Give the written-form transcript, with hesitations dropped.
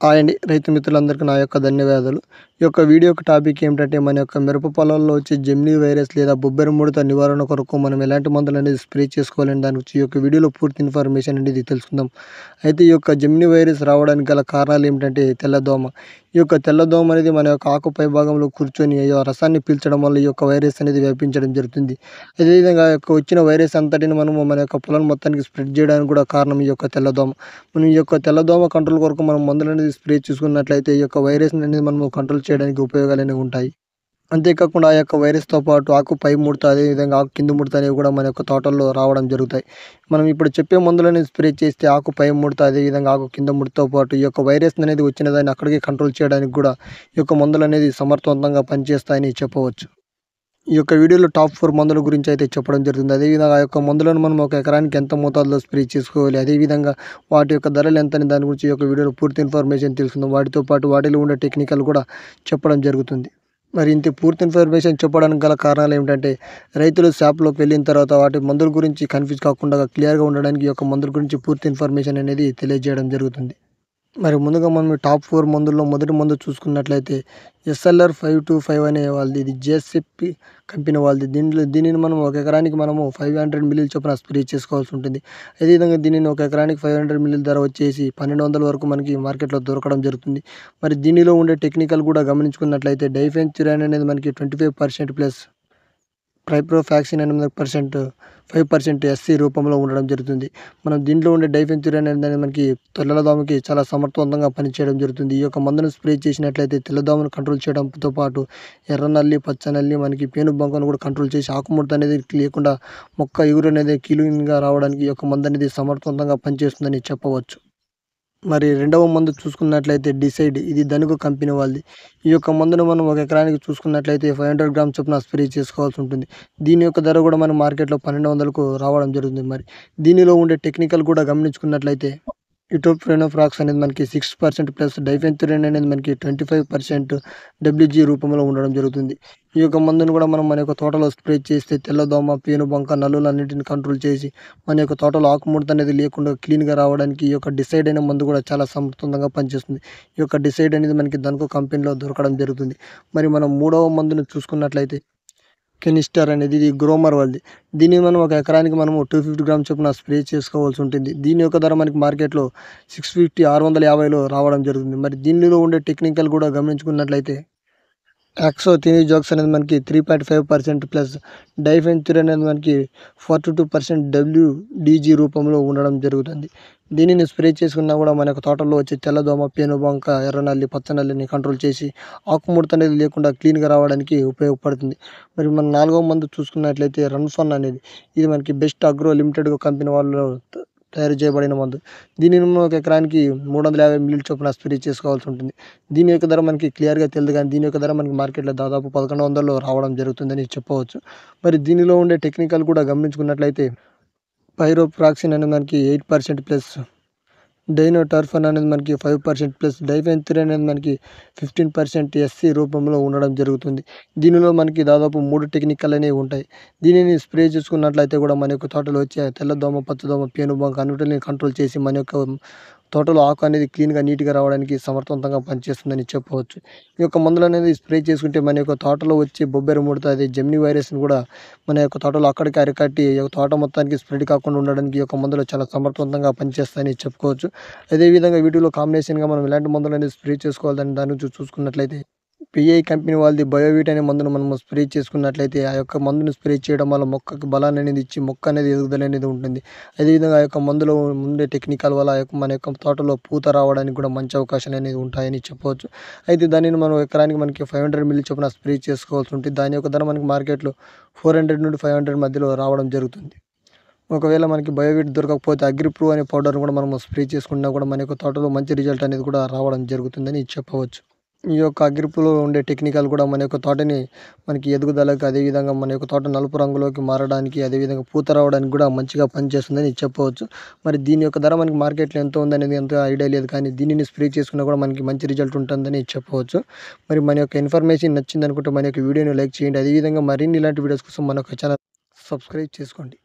Hi అండి. రైతు మిత్రులందరికీ నా యొక్క ధన్యవాదాలు. ఈ యొక్క వీడియో యొక్క టాపిక్ ఏమిటంటే, మన యొక్క మిరప పొలాల్లో వచ్చే జెమినీ వైరస్ లేదా బొబ్బెర ముడత నివారణ కొరకు మనం ఎలాంటి మందులనేది స్ప్రే చేసుకోవాలని దాని గురించి ఈ యొక్క వీడియోలో పూర్తి ఇన్ఫర్మేషన్ అనేది తెలుసుకుందాం. అయితే ఈ యొక్క జెమినీ వైరస్ రావడానికి గల కారణాలు ఏమిటంటే తెల్లదోమ. ఈ యొక్క తెల్లదోమ అనేది మన యొక్క ఆకు పై భాగంలో కూర్చొని ఆ రసాన్ని పీల్చడం వల్ల ఈ యొక్క వైరస్ అనేది వ్యాపించడం జరుగుతుంది. అదేవిధంగా ఆ యొక్క వచ్చిన వైరస్ అంతటిని మనము మన యొక్క పొలం మొత్తానికి స్ప్రెడ్ చేయడానికి కూడా కారణం ఈ యొక్క తెల్లదోమ. మనం ఈ యొక్క తెల్లదోమ కంట్రోల్ కొరకు మనం మందులనేది స్ప్రే చేసుకున్నట్లయితే ఈ యొక్క వైరస్ అనేది మనము కంట్రోల్ చేయడానికి ఉపయోగాలనేవి ఉంటాయి. అంతేకాకుండా ఆ యొక్క వైరస్‌తో పాటు ఆకు పై ముడత, అదేవిధంగా ఆకు కింద ముడత అనేవి కూడా మన యొక్క తోటల్లో రావడం జరుగుతాయి. మనం ఇప్పుడు చెప్పే మందులని స్ప్రే చేస్తే ఆకు పై ముడత, అదేవిధంగా ఆకు కింద ముడతతో పాటు ఈ యొక్క వైరస్ అనేది వచ్చిన దాన్ని అక్కడికే కంట్రోల్ చేయడానికి కూడా ఈ యొక్క మందులనేది సమర్థవంతంగా పనిచేస్తాయని చెప్పవచ్చు. ఈ యొక్క వీడియోలో టాప్ 4 మందుల గురించి అయితే చెప్పడం జరుగుతుంది. అదేవిధంగా ఆ యొక్క మందులను మనం ఒక ఎకరానికి ఎంత మోతాదులో స్ప్రే చేసుకోవాలి, అదేవిధంగా వాటి యొక్క ధరలు ఎంత అని దాని గురించి ఈ యొక్క వీడియోలో పూర్తి ఇన్ఫర్మేషన్ తెలుసుకుందాం. వాటితో పాటు వాటిలో ఉండే టెక్నికల్ కూడా చెప్పడం జరుగుతుంది. మరి ఇంత పూర్తి ఇన్ఫర్మేషన్ చెప్పడానికి గల కారణాలు ఏమిటంటే, రైతులు షాప్‌లోకి వెళ్ళిన తర్వాత వాటి మందుల గురించి కన్‌ఫ్యూజ్ కాకుండా క్లియర్‌గా ఉండడానికి ఈ యొక్క మందుల గురించి పూర్తి ఇన్ఫర్మేషన్ అనేది తెలియజేయడం జరుగుతుంది. మరి ముందుగా మనం ఈ టాప్ 4 మందుల్లో మొదటి మందు చూసుకున్నట్లయితే ఎస్ఎల్ఆర్ 525 అనే వాళ్ళది. ఇది జేఎస్‌పీ కంపెనీ వాళ్ళది. దీనిని మనం ఒక ఎకరానికి మనము 500 మిల్లీల చొప్పున స్ప్రే చేసుకోవాల్సి ఉంటుంది. అదేవిధంగా దీనిని ఒక ఎకరానికి 500 మిల్లీల ధర వచ్చేసి 1200 వరకు మనకి మార్కెట్‌లో దొరకడం జరుగుతుంది. మరి దీనిలో ఉండే టెక్నికల్ కూడా గమనించుకున్నట్లయితే డైఫెన్చురైన్ అనేది మనకి 25% ప్లస్ ట్రైప్రోఫాక్సిన్ 8%, 5% ఎస్సీ రూపంలో ఉండడం జరుగుతుంది. మనం దీంట్లో ఉండే డైఫెన్చురైన్ అనేది మనకి తెల్లదోమకి చాలా సమర్థవంతంగా పనిచేయడం జరుగుతుంది. ఈ యొక్క మందును స్ప్రే చేసినట్లయితే తెల్లదోమను కంట్రోల్ చేయడంతో పాటు ఎర్ర నల్లి, పచ్చ నల్లి, మనకి పేను బంకను కూడా కంట్రోల్ చేసి ఆకుముడత అనేది లేకుండా మొక్క ఇగురు అనేది క్లీన్‌గా రావడానికి ఈ యొక్క మందు అనేది సమర్థవంతంగా పనిచేస్తుందని చెప్పవచ్చు. మరి రెండవ మందు చూసుకున్నట్లయితే డిసైడ్. ఇది ధనుక కంపెనీ వాళ్ళది. ఈ యొక్క మందును మనం ఒక ఎకరానికి చూసుకున్నట్లయితే 500 గ్రామ్స్ చొప్పున స్ప్రే చేసుకోవాల్సి ఉంటుంది. దీని యొక్క ధర కూడా మన మార్కెట్‌లో 1200కు రావడం జరుగుతుంది. మరి దీనిలో ఉండే టెక్నికల్ కూడా గమనించుకున్నట్లయితే ఇటోప్రోనోఫ్రాక్స్ అనేది మనకి 6% ప్లస్ డైఫెన్చురైన్ అనేది మనకి 25% డబ్ల్యూజీ రూపంలో ఉండడం జరుగుతుంది. ఈ యొక్క మందును కూడా మనం మన యొక్క తోటలో స్ప్రే చేస్తే తెల్లదోమ, పేనుబంక, నల్లులన్నిటిని కంట్రోల్ చేసి మన యొక్క తోటలో ఆకుముడత అనేది లేకుండా క్లీన్‌గా రావడానికి ఈ యొక్క డిసైడ్ అనే మందు కూడా చాలా సమర్థవంతంగా పనిచేస్తుంది. ఈ యొక్క డిసైడ్ అనేది మనకి ధనుక కంపెనీలో దొరకడం జరుగుతుంది. మరి మనం మూడవ మందును చూసుకున్నట్లయితే కెనిస్టర్ అనేది, ఇది గ్రోమర్ వాళ్ళది. దీన్ని మనం ఒక ఎకరానికి మనము 250 గ్రామ్స్ చొప్పున స్ప్రే చేసుకోవాల్సి ఉంటుంది. దీని యొక్క ధర మనకి మార్కెట్‌లో 650 రావడం జరుగుతుంది. మరి దీనిలో ఉండే టెక్నికల్ కూడా గమనించుకున్నట్లయితే యాక్సోథినిజోక్స్ అనేది మనకి 3.5% ప్లస్ డైఫెన్చురైన్ అనేది మనకి 42% డబ్ల్యూడీజీ రూపంలో ఉండడం జరుగుతుంది. దీనిని స్ప్రే చేసుకున్నా కూడా మన యొక్క తోటలో వచ్చే తెల్లదోమ, పేనుబంక, ఎర్రనల్లి, పచ్చనల్లిని కంట్రోల్ చేసి ఆకుముడత అనేది లేకుండా క్లీన్‌గా రావడానికి ఉపయోగపడుతుంది. మరి మన నాలుగవ మందు చూసుకున్నట్లయితే రన్‌ఫన్ అనేది. ఇది మనకి బెస్ట్ అగ్రో లిమిటెడ్ కంపెనీ వాళ్ళు తయారు చేయబడిన మందు. దీనిని మనం ఒక ఎకరానికి 350 మిల్లీల చొప్పున స్ప్రే చేసుకోవాల్సి ఉంటుంది. దీని యొక్క ధర మనకి క్లియర్‌గా తెలీదు కానీ దీని యొక్క ధర మనకి మార్కెట్‌లో దాదాపు 1100లో రావడం జరుగుతుందని చెప్పవచ్చు. మరి దీనిలో ఉండే టెక్నికల్ కూడా గమనించుకున్నట్లయితే పైరోఫ్రాక్సిన్ అనేది మనకి 8% ప్లస్ డైనోటార్ఫన్ అనేది మనకి 5% ప్లస్ డైఫెన్చురైన్ అనేది మనకి 15% ఎస్సీ రూపంలో ఉండడం జరుగుతుంది. దీనిలో మనకి దాదాపు 3 టెక్నికల్ అనేవి ఉంటాయి. దీనిని స్ప్రే చేసుకున్నట్లయితే కూడా మన యొక్క తోటలో వచ్చే తెల్లదోమ, పచ్చదోమ, పేనుబంక అన్నిటిని కంట్రోల్ చేసి మన యొక్క తోటలో ఆకు అనేది క్లీన్‌గా, నీట్‌గా రావడానికి సమర్థవంతంగా పనిచేస్తుందని చెప్పవచ్చు. ఈ యొక్క మందులనేది స్ప్రే చేసుకుంటే మన యొక్క తోటలో వచ్చే బొబ్బెర ముడత, అదే జెమినీ వైరస్‌ని కూడా మన యొక్క తోటలో అక్కడికి అరికట్టి ఈ యొక్క తోట మొత్తానికి స్ప్రెడ్ కాకుండా ఉండడానికి ఈ యొక్క మందులు చాలా సమర్థవంతంగా పనిచేస్తాయని చెప్పుకోవచ్చు. అదేవిధంగా వీటిలో కాంబినేషన్‌గా మనం ఎలాంటి మందులనేది స్ప్రే చేసుకోవాలని దాని గురించి చూసుకున్నట్లయితే పిఐ కంపెనీ వాళ్ళది బయోవీట్ అనే మందును మనము స్ప్రే చేసుకున్నట్లయితే ఆ యొక్క మందును స్ప్రే చేయడం వల్ల మొక్కకి బలాన్ని అనేది ఇచ్చి మొక్క అనేది ఎదుగుదల అనేది ఉంటుంది. అదేవిధంగా ఆ యొక్క మందులో ఉండే టెక్నికల్ వల్ల మన యొక్క తోటలో పూత రావడానికి కూడా మంచి అవకాశాలు అనేది ఉంటాయని చెప్పవచ్చు. అయితే దానిని మనం ఎకరానికి మనకి 500 మిల్లీ చొప్పున స్ప్రే చేసుకోవాల్సి ఉంటుంది. దాని యొక్క ధర మనకి మార్కెట్‌లో 400 నుండి 500 మధ్యలో రావడం జరుగుతుంది. ఒకవేళ మనకి బయోవీట్ దొరకకపోతే అగ్రిప్రో అనే పౌడర్‌ని కూడా మనము స్ప్రే చేసుకున్నా కూడా మన యొక్క తోటలో మంచి రిజల్ట్ అనేది కూడా రావడం జరుగుతుందని చెప్పవచ్చు. ఈ యొక్క అగ్రిప్రోలో ఉండే టెక్నికల్ కూడా మన యొక్క తోటని మనకి ఎదుగుదలకి, అదేవిధంగా మన యొక్క తోట నలుపు రంగులోకి మారడానికి, అదేవిధంగా పూత రావడానికి కూడా మంచిగా పనిచేస్తుందని చెప్పవచ్చు. మరి దీని యొక్క ధర మనకి మార్కెట్‌లో ఎంత ఉందనేది ఎంత ఐడియా లేదు కానీ దీనిని స్ప్రే చేసుకున్నా కూడా మనకి మంచి రిజల్ట్ ఉంటుందని చెప్పవచ్చు. మరి మన యొక్క ఇన్ఫర్మేషన్ నచ్చిందనుకుంటే మన యొక్క వీడియోని లైక్ చేయండి. అదేవిధంగా మరిన్ని ఇలాంటి వీడియోస్ కోసం మన యొక్క ఛానల్ సబ్స్క్రైబ్ చేసుకోండి.